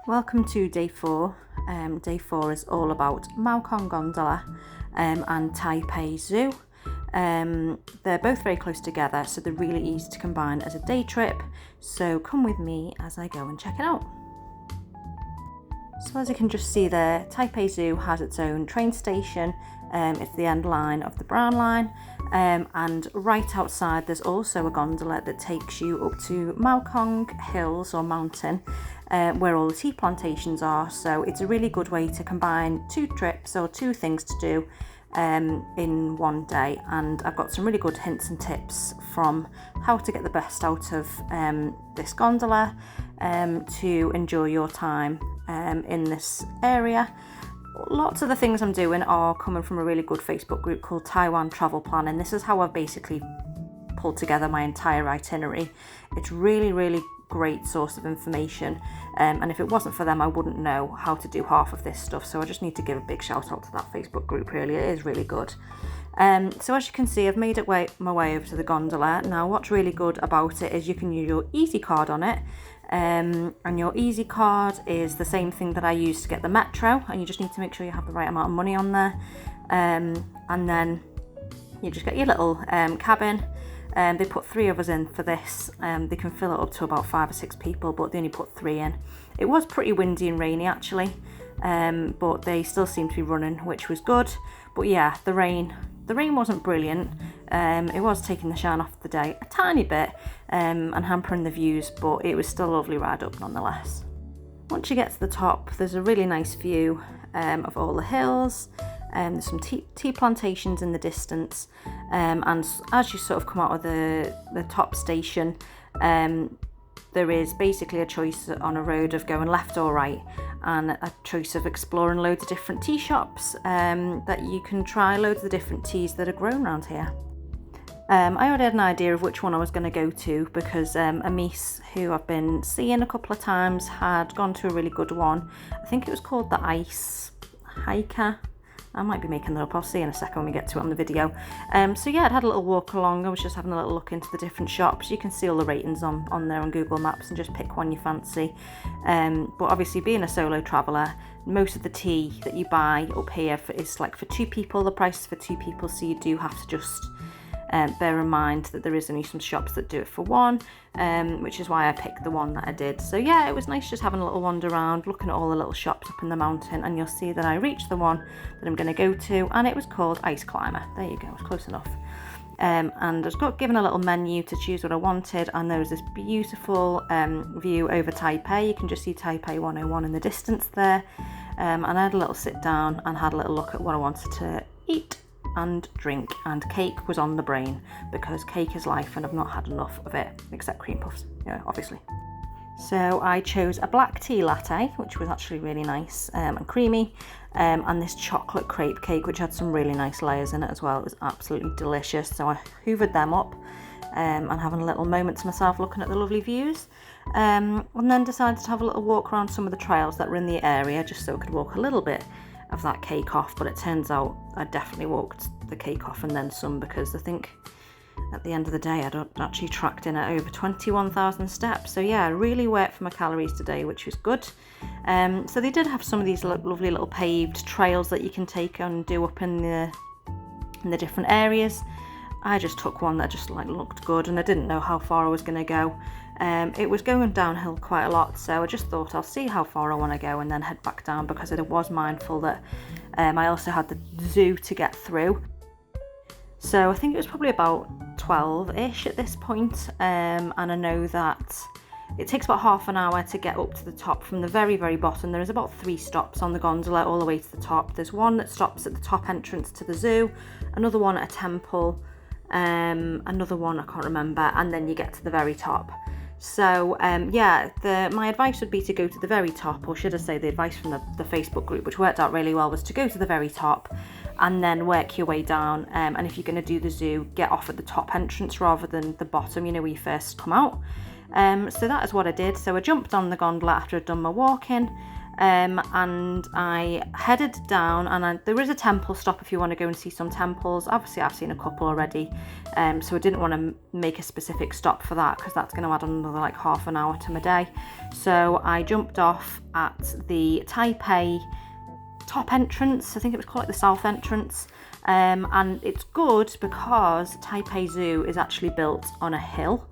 Welcome to day 4. Day 4 is all about Maokong Gondola and Taipei Zoo. They're both very close together, so they're really easy to combine as a day trip. So come with me as I go and check it out. So as you can just see there, Taipei Zoo has its own train station. It's the end line of the brown line. And right outside there's also a gondola that takes you up to Maokong Hills or mountain, where all the tea plantations are. So it's a really good way to combine 2 trips or 2 things to do in one day. And I've got some really good hints and tips from how to get the best out of this gondola to enjoy your time in this area. Lots of the things I'm doing are coming from a really good Facebook group called Taiwan Travel Planning. This is how I've basically pulled together my entire itinerary. It's really great source of information, and if it wasn't for them I wouldn't know how to do half of this stuff, so I just need to give a big shout out to that Facebook group. Really, it is really good. So as you can see, I've made my way over to the gondola. Now what's really good about it is you can use your Easy card on it. And your Easy card is the same thing that I use to get the metro, and you just need to make sure you have the right amount of money on there, and then you just get your little cabin. They put 3 of us in for this. They can fill it up to about 5 or 6 people, but they only put 3 in. It was pretty windy and rainy actually, but they still seemed to be running, which was good. But yeah, the rain wasn't brilliant. It was taking the shine off the day a tiny bit and hampering the views, but it was still a lovely ride up nonetheless. Once you get to the top, there's a really nice view of all the hills. There's some tea plantations in the distance, and as you sort of come out of the top station, there is basically a choice on a road of going left or right, and a choice of exploring loads of different tea shops that you can try loads of the different teas that are grown around here. I already had an idea of which one I was going to go to because a niece who I've been seeing a couple of times had gone to a really good one. I think it was called the Ice Hiker. I might be making that up, I'll see in a second when we get to it on the video. So yeah, I'd had a little walk along. I was just having a little look into the different shops. You can see all the ratings on there on Google Maps and just pick one you fancy. But obviously being a solo traveller, most of the tea that you buy up here is like for 2 people, the price is for 2 people, so you do have to just bear in mind that there is only some shops that do it for 1, which is why I picked the one that I did. So yeah, it was nice just having a little wander around, looking at all the little shops up in the mountain, and you'll see that I reached the one that I'm going to go to, and it was called Ice Climber. There you go, it's close enough. And I was given a little menu to choose what I wanted, and there was this beautiful view over Taipei. You can just see Taipei 101 in the distance there, and I had a little sit down and had a little look at what I wanted to eat and drink, and cake was on the brain because cake is life and I've not had enough of it, except cream puffs, obviously. So I chose a black tea latte, which was actually really nice and creamy, and this chocolate crepe cake, which had some really nice layers in it as well. It was absolutely delicious. So I hoovered them up and having a little moment to myself looking at the lovely views, and then decided to have a little walk around some of the trails that were in the area just so I could walk a little bit of that cake off. But it turns out I definitely walked the cake off and then some, because I think at the end of the day I'd actually tracked in at over 21,000 steps. So yeah, I really worked for my calories today, which was good. So they did have some of these lovely little paved trails that you can take and do up in the different areas. I just took one that just looked good, and I didn't know how far I was going to go. It was going downhill quite a lot, so I just thought I'll see how far I want to go and then head back down, because I was mindful that I also had the zoo to get through. So I think it was probably about 12-ish at this point, and I know that it takes about half an hour to get up to the top from the very bottom. There is about 3 stops on the gondola all the way to the top. There's one that stops at the top entrance to the zoo, another one at a temple, another one I can't remember, and then you get to the very top. So yeah, my advice would be to go to the very top, or should I say the advice from the Facebook group, which worked out really well, was to go to the very top and then work your way down, and if you're going to do the zoo, get off at the top entrance rather than the bottom, where you first come out. So that is what I did. So I jumped on the gondola after I'd done my walking, and I headed down, and there is a temple stop if you want to go and see some temples. Obviously I've seen a couple already, so I didn't want to make a specific stop for that because that's going to add another like half an hour to my day. So I jumped off at the Taipei top entrance. I think it was called like the south entrance, and it's good because Taipei Zoo is actually built on a hill.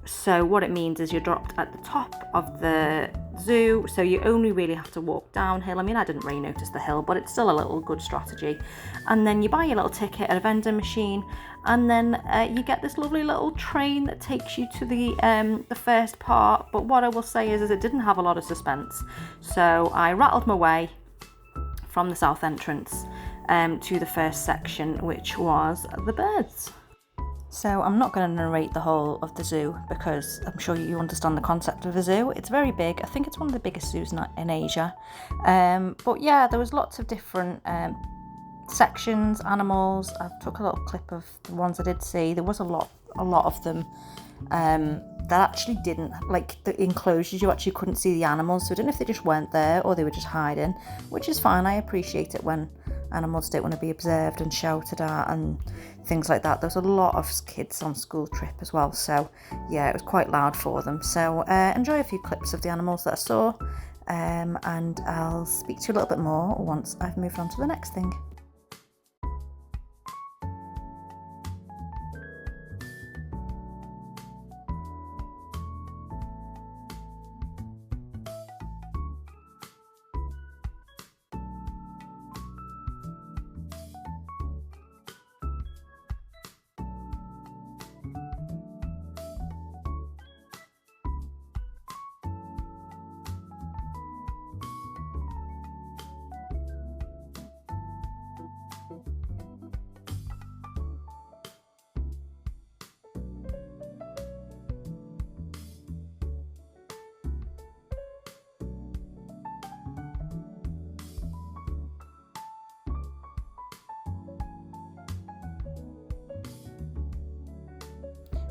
So what it means is you're dropped at the top of the zoo, so you only really have to walk downhill. I mean, I didn't really notice the hill, but it's still a little good strategy. And then you buy your little ticket at a vending machine, and then you get this lovely little train that takes you to the first part. But what I will say is it didn't have a lot of suspense, so I rattled my way from the south entrance to the first section, which was the birds. So I'm not going to narrate the whole of the zoo because I'm sure you understand the concept of a zoo. It's very big. I think it's one of the biggest zoos in Asia. But yeah, there was lots of different sections, animals. I took a little clip of the ones I did see. There was a lot of them that actually didn't, like the enclosures, you actually couldn't see the animals. So I don't know if they just weren't there or they were just hiding, which is fine. I appreciate it when animals don't want to be observed and shouted at and things like that. There was a lot of kids on school trip as well, so yeah, it was quite loud for them. So enjoy a few clips of the animals that I saw, and I'll speak to you a little bit more once I've moved on to the next thing.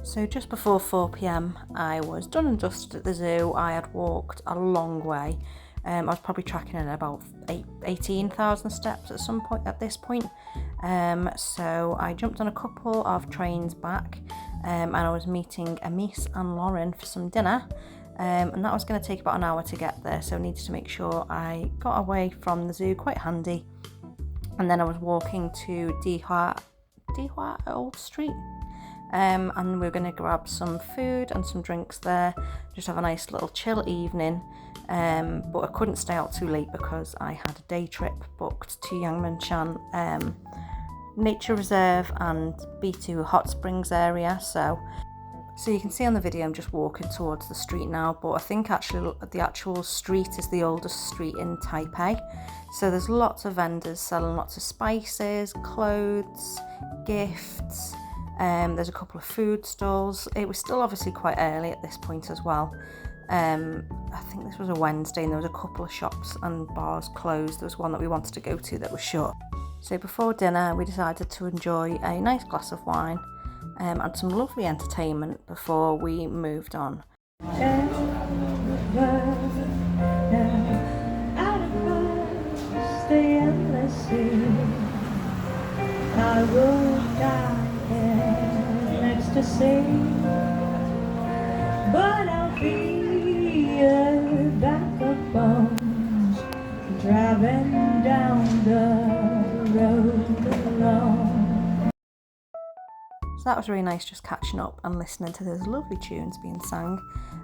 So just before 4 p.m, I was done and dusted at the zoo. I had walked a long way. I was probably tracking in about 18,000 steps at this point. So I jumped on a couple of trains back, and I was meeting Amis and Lauren for some dinner. And that was going to take about an hour to get there, so I needed to make sure I got away from the zoo, quite handy. And then I was walking to Dihua Old Street. And we're going to grab some food and some drinks there, just have a nice little chill evening. But I couldn't stay out too late because I had a day trip booked to Yangmingshan Nature Reserve and B2 Hot Springs area. So you can see on the video I'm just walking towards the street now, but I think actually the actual street is the oldest street in Taipei. So there's lots of vendors selling lots of spices, clothes, gifts. There's a couple of food stalls. It was still obviously quite early at this point as well. I think this was a Wednesday and there was a couple of shops and bars closed. There was one that we wanted to go to that was shut. So before dinner we decided to enjoy a nice glass of wine and some lovely entertainment before we moved on. I will die next to sea, but I'll be a bag of bones driving down the road alone. So that was really nice, just catching up and listening to those lovely tunes being sang.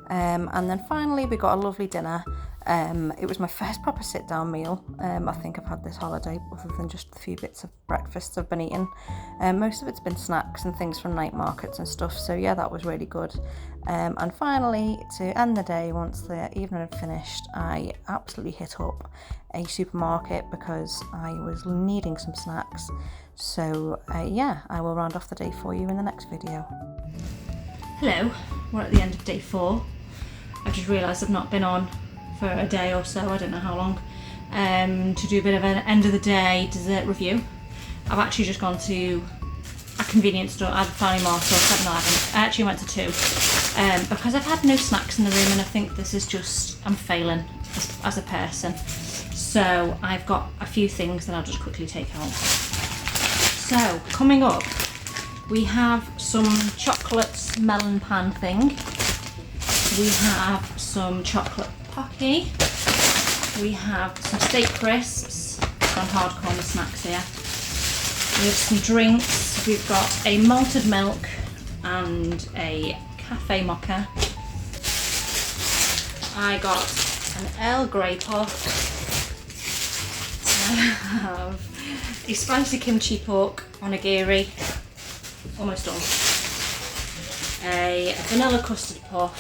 And then finally we got a lovely dinner. It was my first proper sit-down meal. I think I've had this holiday other than just a few bits of breakfasts I've been eating. Most of it's been snacks and things from night markets and stuff, so yeah, that was really good. And finally, to end the day, once the evening had finished, I absolutely hit up a supermarket because I was needing some snacks. So yeah, I will round off the day for you in the next video. Hello, we're at the end of day 4. I've just realised I've not been on for a day or so, I don't know how long, to do a bit of an end of the day dessert review. I've actually just gone to a convenience store, either Family Mart or 7-Eleven. I actually went to 2 because I've had no snacks in the room and I think this is just, I'm failing as a person. So I've got a few things that I'll just quickly take out. So coming up, we have some chocolate melon pan thing. We have some chocolate pocky. We have some steak crisps. Gone hardcore on the snacks here. We have some drinks. We've got a malted milk and a cafe mocha. I got an Earl Grey puff. I have a spicy kimchi pork onigiri, almost done. A vanilla custard puff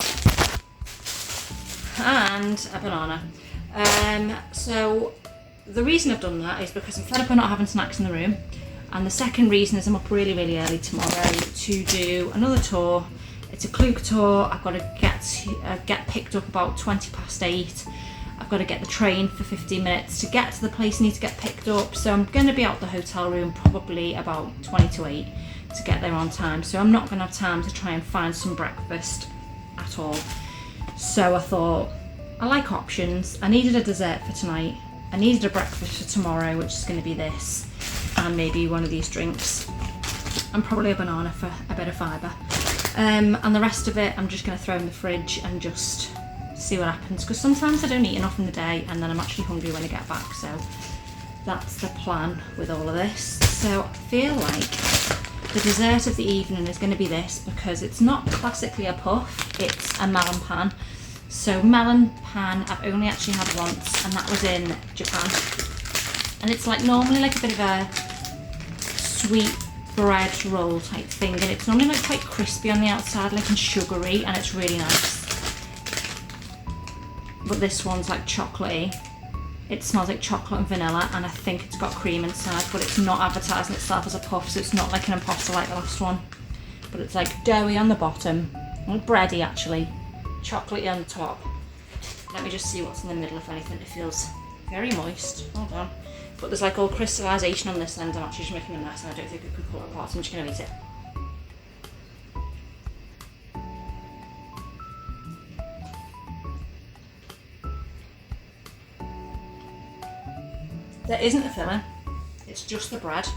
and a banana. So the reason I've done that is because I'm fed up of not having snacks in the room, and the second reason is I'm up really early tomorrow to do another tour. It's a Klug tour. I've got to get picked up about 8:20. I've got to get the train for 15 minutes to get to the place I need to get picked up. So I'm going to be out the hotel room probably about 8:20 to get there on time. So I'm not going to have time to try and find some breakfast at all. So I thought, I like options. I needed a dessert for tonight. I needed a breakfast for tomorrow, which is going to be this, and maybe one of these drinks, and probably a banana for a bit of fibre. And the rest of it I'm just going to throw in the fridge and just see what happens, because sometimes I don't eat enough in the day and then I'm actually hungry when I get back. So that's the plan with all of this. So I feel like the dessert of the evening is going to be this, because it's not classically a puff, it's a melon pan. So melon pan I've only actually had once, and that was in Japan, and it's like normally like a bit of a sweet bread roll type thing, and it's normally like quite crispy on the outside, like and sugary, and it's really nice. But this one's like chocolatey. It smells like chocolate and vanilla, and I think it's got cream inside, but it's not advertising itself as a puff, so it's not like an imposter like the last one. But it's like doughy on the bottom, and bready actually, chocolatey on the top. Let me just see what's in the middle. If anything, it feels very moist. Hold on. But there's like all crystallization on this end. I'm actually just making a mess, and I don't think I can pull it apart, so I'm just going to eat it. There isn't a filling, it's just the bread.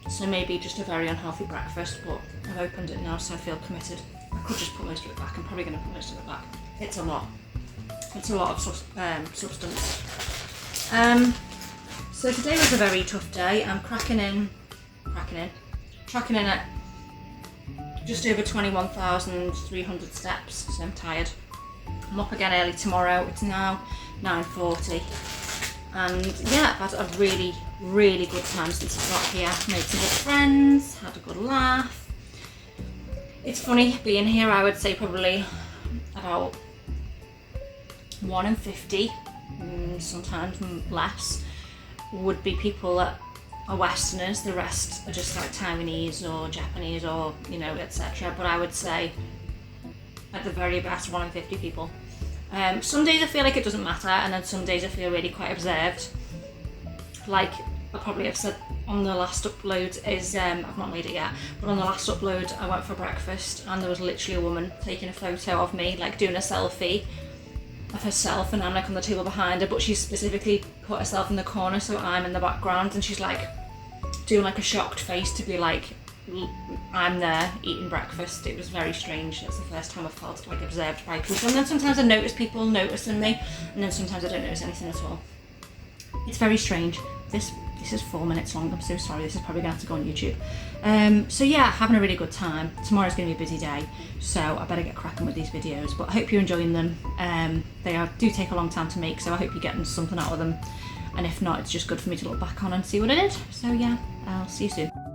So maybe just a very unhealthy breakfast, but I've opened it now, so I feel committed. I could just put most of it back. I'm probably going to put most of it back. It's a lot. It's a lot of substance. So today was a very tough day. I'm tracking in at just over 21,300 steps, so I'm tired. I'm up again early tomorrow. It's now 9:40. And yeah, I've had a really good time since I got here. Made some good friends, had a good laugh. It's funny being here. I would say probably about 1 in 50, sometimes less, would be people that are Westerners. The rest are just like Taiwanese or Japanese or, you know, etc. But I would say at the very best 1 in 50 people. Some days I feel like it doesn't matter, and then some days I feel really quite observed. Like I probably have said on the last upload is, I've not made it yet, but on the last upload I went for breakfast and there was literally a woman taking a photo of me, like doing a selfie of herself, and I'm like on the table behind her, but she specifically put herself in the corner so I'm in the background, and she's like doing like a shocked face to be like, I'm there eating breakfast. It was very strange. That's the first time I felt like observed by people. And then sometimes I notice people noticing me, and then sometimes I don't notice anything at all. It's very strange. This is 4 minutes long. I'm so sorry. This is probably gonna have to go on YouTube. So yeah, having a really good time. Tomorrow's gonna be a busy day, so I better get cracking with these videos. But I hope you're enjoying them. They do take a long time to make, so I hope you're getting something out of them. And if not, it's just good for me to look back on and see what I did. So yeah, I'll see you soon.